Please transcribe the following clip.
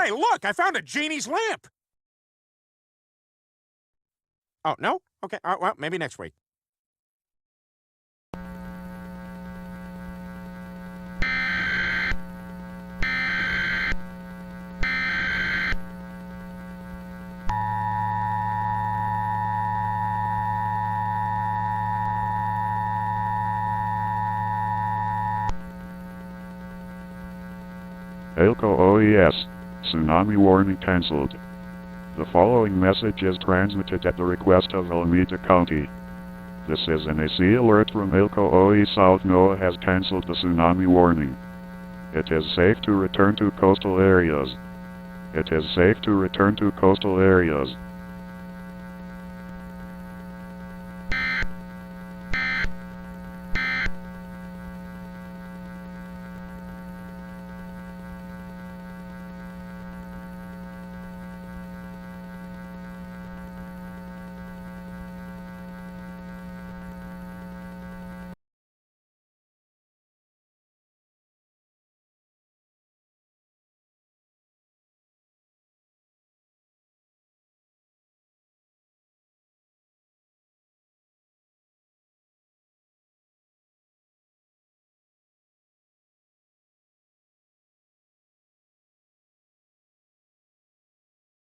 Hey, look, I found a genie's lamp. Oh, no? Okay, well, maybe next week. ALCO OES. Tsunami warning cancelled. The following message is transmitted at the request of Alameda County. This is an AC alert from ALCO OES. South NOAA has cancelled the tsunami warning. It is safe to return to coastal areas. It is safe to return to coastal areas.